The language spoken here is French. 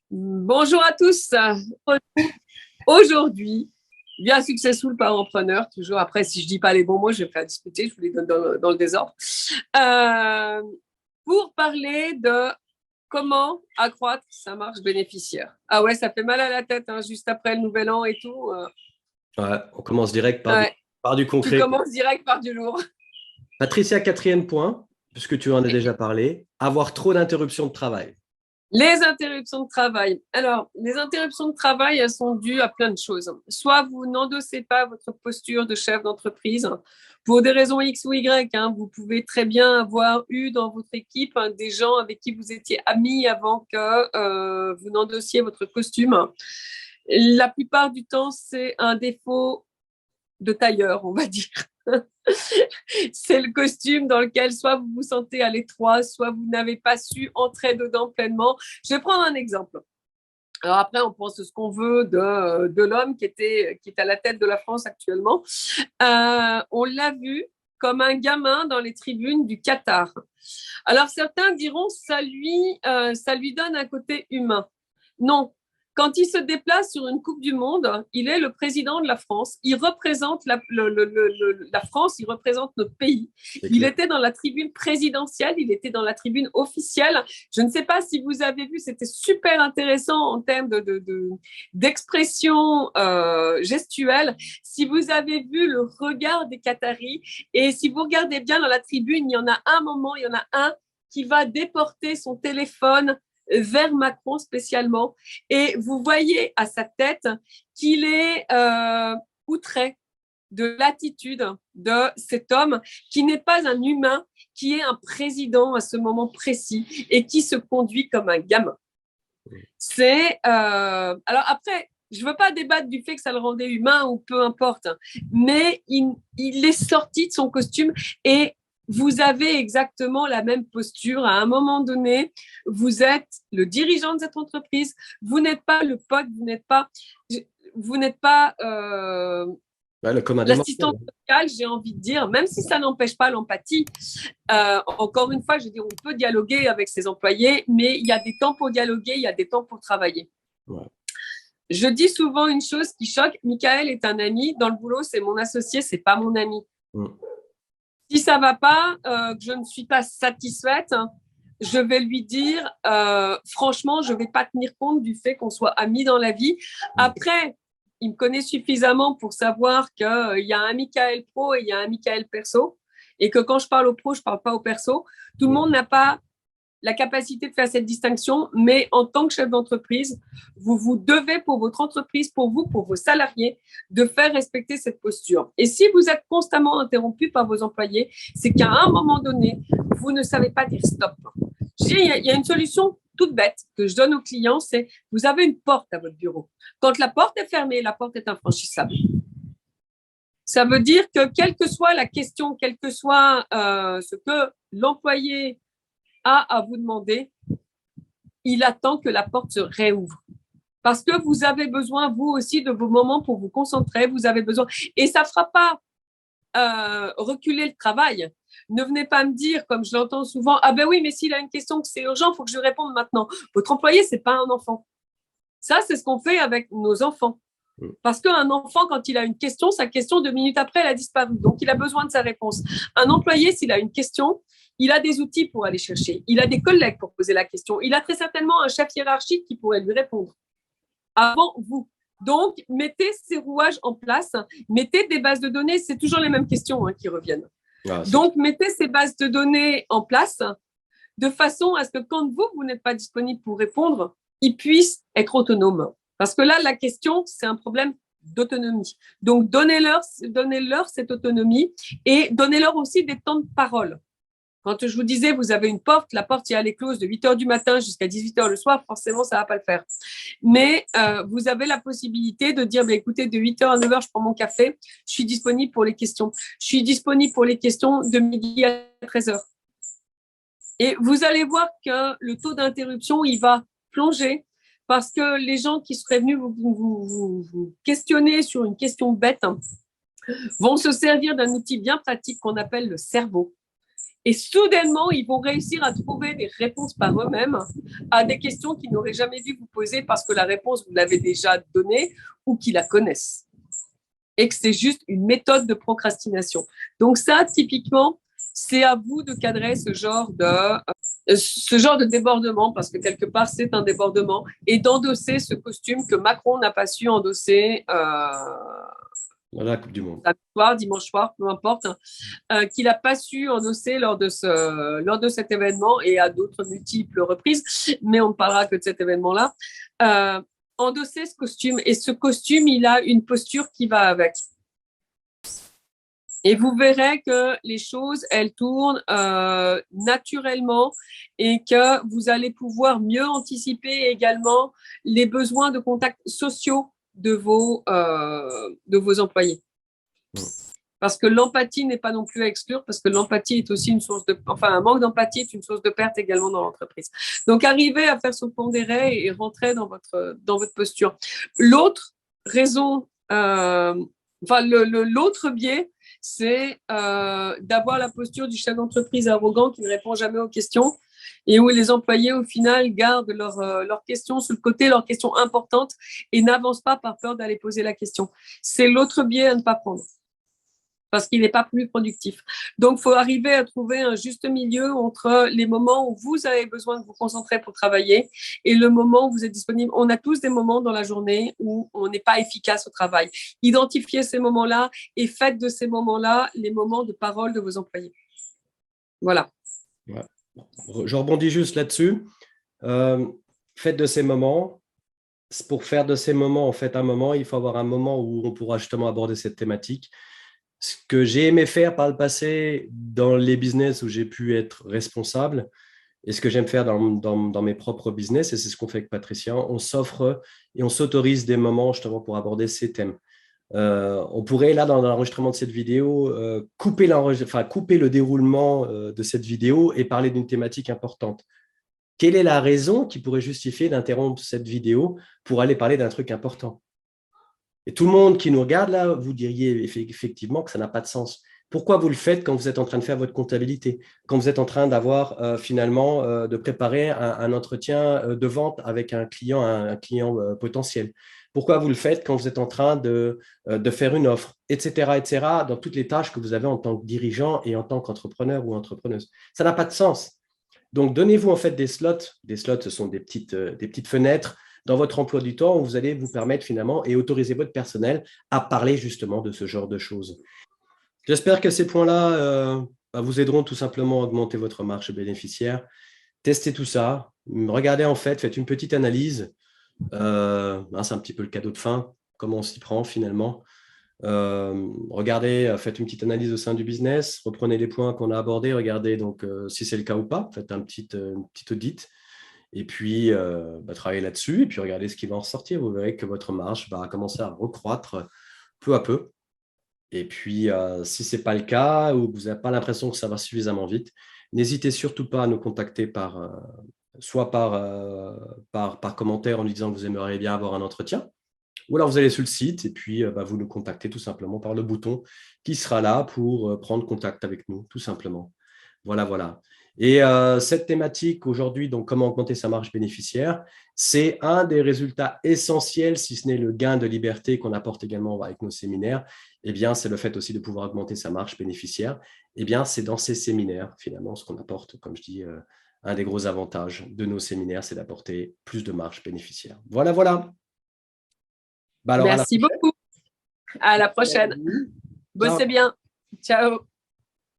Bonjour à tous. Aujourd'hui, bien Successful Powerpreneur, toujours après, si je dis pas les bons mots, je vais faire discuter, je vous les donne dans le désordre. Euh, pour parler de comment accroître sa marge bénéficiaire. Ah ouais, ça fait mal à la tête, hein, juste après le nouvel an et tout. Ouais, on commence direct Ouais, par du tu concret. commences direct par du lourd. Patricia, quatrième point, puisque tu en as déjà parlé, avoir trop d'interruptions de travail. Les interruptions de travail. Alors, les interruptions de travail, elles sont dues à plein de choses. Soit vous n'endossez pas votre posture de chef d'entreprise pour des raisons X ou Y. Vous pouvez très bien avoir eu dans votre équipe des gens avec qui vous étiez amis avant que vous n'endossiez votre costume. La plupart du temps, c'est un défaut de tailleur, on va dire. C'est le costume dans lequel soit vous vous sentez à l'étroit, soit vous n'avez pas su entrer dedans pleinement. Je vais prendre un exemple. Alors après, on pense ce qu'on veut de l'homme qui est à la tête de la France actuellement. On l'a vu comme un gamin dans les tribunes du Qatar. Alors certains diront ça lui donne un côté humain. Non. Quand il se déplace sur une Coupe du Monde, il est le président de la France. Il représente la France, il représente notre pays. C'est Il clair. était dans la tribune présidentielle, il était dans la tribune officielle. Je ne sais pas si vous avez vu, c'était super intéressant en termes d'expression gestuelle. Si vous avez vu le regard des Qataris, et si vous regardez bien dans la tribune, il y en a un moment, il y en a un qui va déporter son téléphone vers Macron spécialement. Et vous voyez à sa tête qu'il est outré de l'attitude de cet homme qui n'est pas un humain, qui est un président à ce moment précis et qui se conduit comme un gamin. Alors après, je ne veux pas débattre du fait que ça le rendait humain ou peu importe, mais il est sorti de son costume et vous avez exactement la même posture. À un moment donné, vous êtes le dirigeant de cette entreprise, vous n'êtes pas le pote, vous n'êtes pas Ouais, le commun des l'assistant mortels. social, j'ai envie de dire, même si ça n'empêche pas l'empathie. Encore une fois, je dis, on peut dialoguer avec ses employés, mais il y a des temps pour dialoguer, il y a des temps pour travailler. Ouais. Je dis souvent une chose qui choque. Michael est un ami. Dans le boulot, c'est mon associé, c'est pas mon ami. Mm. Si ça va pas, que je ne suis pas satisfaite, je vais lui dire, franchement, je vais pas tenir compte du fait qu'on soit amis dans la vie. Mm. Après, il me connaît suffisamment pour savoir qu'il y a un Michael pro et il y a un Michael perso. Et que quand je parle au pro, je parle pas au perso. Tout le Mm. monde n'a pas la capacité de faire cette distinction, mais en tant que chef d'entreprise, vous vous devez pour votre entreprise, pour vous, pour vos salariés, de faire respecter cette posture. Et si vous êtes constamment interrompu par vos employés, c'est qu'à un moment donné, vous ne savez pas dire stop. Il y a une solution toute bête que je donne aux clients, c'est vous avez une porte à votre bureau. Quand la porte est fermée, la porte est infranchissable. Ça veut dire que quelle que soit la question, quel que soit ce que l'employé à vous demander, il attend que la porte se réouvre. Parce que vous avez besoin, vous aussi, de vos moments pour vous concentrer. Vous avez besoin. Et ça ne fera pas reculer le travail. Ne venez pas me dire, comme je l'entends souvent, ah ben oui, mais s'il a une question que c'est urgent, il faut que je lui réponde maintenant. Votre employé, ce n'est pas un enfant. Ça, c'est ce qu'on fait avec nos enfants. Mm. Parce qu'un enfant, quand il a une question, sa question, 2 minutes après, elle a disparu. Donc, il a besoin de sa réponse. Un employé, s'il a une question, il a des outils pour aller chercher. Il a des collègues pour poser la question. Il a très certainement un chef hiérarchique qui pourrait lui répondre avant vous. Donc, mettez ces rouages en place, mettez des bases de données, c'est toujours les mêmes questions qui reviennent. Ah, Donc, mettez ces bases de données en place de façon à ce que quand vous n'êtes pas disponible pour répondre, ils puissent être autonomes. Parce que là, la question, c'est un problème d'autonomie. Donc, donnez-leur cette autonomie et donnez-leur aussi des temps de parole. Quand je vous disais, vous avez une porte, la porte, elle est close de 8 heures du matin jusqu'à 18 heures le soir, forcément, ça ne va pas le faire. Mais vous avez la possibilité de dire, bah, écoutez, de 8 heures à 9 heures, je prends mon café, je suis disponible pour les questions. Je suis disponible pour les questions de midi à 13 heures. Et vous allez voir que le taux d'interruption, il va plonger parce que les gens qui seraient venus vous questionner sur une question bête vont se servir d'un outil bien pratique qu'on appelle le cerveau. Et soudainement, ils vont réussir à trouver des réponses par eux-mêmes à des questions qu'ils n'auraient jamais dû vous poser parce que la réponse, vous l'avez déjà donnée ou qu'ils la connaissent. Et que c'est juste une méthode de procrastination. Donc ça, typiquement, c'est à vous de cadrer ce genre de débordement, parce que quelque part, c'est un débordement, et d'endosser ce costume que Macron n'a pas su endosser dans la Coupe du Monde. soir, dimanche soir, peu importe, qu'il n'a pas su endosser lors de cet événement et à d'autres multiples reprises, mais on ne parlera que de cet événement-là. Endosser ce costume, et ce costume, il a une posture qui va avec. Et vous verrez que les choses, elles tournent naturellement et que vous allez pouvoir mieux anticiper également les besoins de contacts sociaux de vos employés. Parce que l'empathie n'est pas non plus à exclure, parce que l'empathie est aussi un manque d'empathie est une source de perte également dans l'entreprise. Donc, arrivez à faire son pondéré et rentrer dans votre posture. L'autre raison, l'autre biais, c'est d'avoir la posture du chef d'entreprise arrogant qui ne répond jamais aux questions et où les employés, au final, gardent leurs questions sur le côté, leurs questions importantes et n'avancent pas par peur d'aller poser la question. C'est l'autre biais à ne pas prendre parce qu'il n'est pas plus productif. Donc, il faut arriver à trouver un juste milieu entre les moments où vous avez besoin de vous concentrer pour travailler et le moment où vous êtes disponible. On a tous des moments dans la journée où on n'est pas efficace au travail. Identifiez ces moments-là et faites de ces moments-là les moments de parole de vos employés. Voilà. Ouais. Je rebondis juste là-dessus. Faites de ces moments. Pour faire de ces moments, en fait, un moment, il faut avoir un moment où on pourra justement aborder cette thématique. Ce que j'ai aimé faire par le passé dans les business où j'ai pu être responsable et ce que j'aime faire dans mes propres business, et c'est ce qu'on fait avec Patricia, on s'offre et on s'autorise des moments justement pour aborder ces thèmes. On pourrait, là, dans l'enregistrement de cette vidéo, couper le déroulement de cette vidéo et parler d'une thématique importante. Quelle est la raison qui pourrait justifier d'interrompre cette vidéo pour aller parler d'un truc important? Et tout le monde qui nous regarde là, vous diriez effectivement que ça n'a pas de sens. Pourquoi vous le faites quand vous êtes en train de faire votre comptabilité, quand vous êtes en train d'avoir de préparer un entretien de vente avec un client potentiel? Pourquoi vous le faites quand vous êtes en train de faire une offre, etc., etc., dans toutes les tâches que vous avez en tant que dirigeant et en tant qu'entrepreneur ou entrepreneuse? Ça n'a pas de sens. Donc, donnez-vous en fait des slots. Des slots, ce sont des petites fenêtres dans votre emploi du temps où vous allez vous permettre finalement et autoriser votre personnel à parler justement de ce genre de choses. J'espère que ces points-là vous aideront tout simplement à augmenter votre marge bénéficiaire. Testez tout ça. Regardez en fait, faites une petite analyse. C'est un petit peu le cadeau de fin, comment on s'y prend finalement. Regardez, faites une petite analyse au sein du business, reprenez les points qu'on a abordés, regardez donc si c'est le cas ou pas, faites un petit audit. Et puis, travaillez là-dessus et puis regardez ce qui va en ressortir. Vous verrez que votre marge va commencer à recroître peu à peu. Et puis, si ce n'est pas le cas ou que vous n'avez pas l'impression que ça va suffisamment vite, n'hésitez surtout pas à nous contacter soit par commentaire en nous disant que vous aimeriez bien avoir un entretien, ou alors vous allez sur le site et puis vous nous contactez tout simplement par le bouton qui sera là pour prendre contact avec nous, tout simplement. Voilà. Et cette thématique aujourd'hui, donc comment augmenter sa marge bénéficiaire, c'est un des résultats essentiels, si ce n'est le gain de liberté qu'on apporte également avec nos séminaires. Eh bien, c'est le fait aussi de pouvoir augmenter sa marge bénéficiaire. Eh bien, c'est dans ces séminaires, finalement, ce qu'on apporte, comme je dis, un des gros avantages de nos séminaires, c'est d'apporter plus de marge bénéficiaire. Voilà. Merci beaucoup. À la prochaine. Bossez bien. Ciao.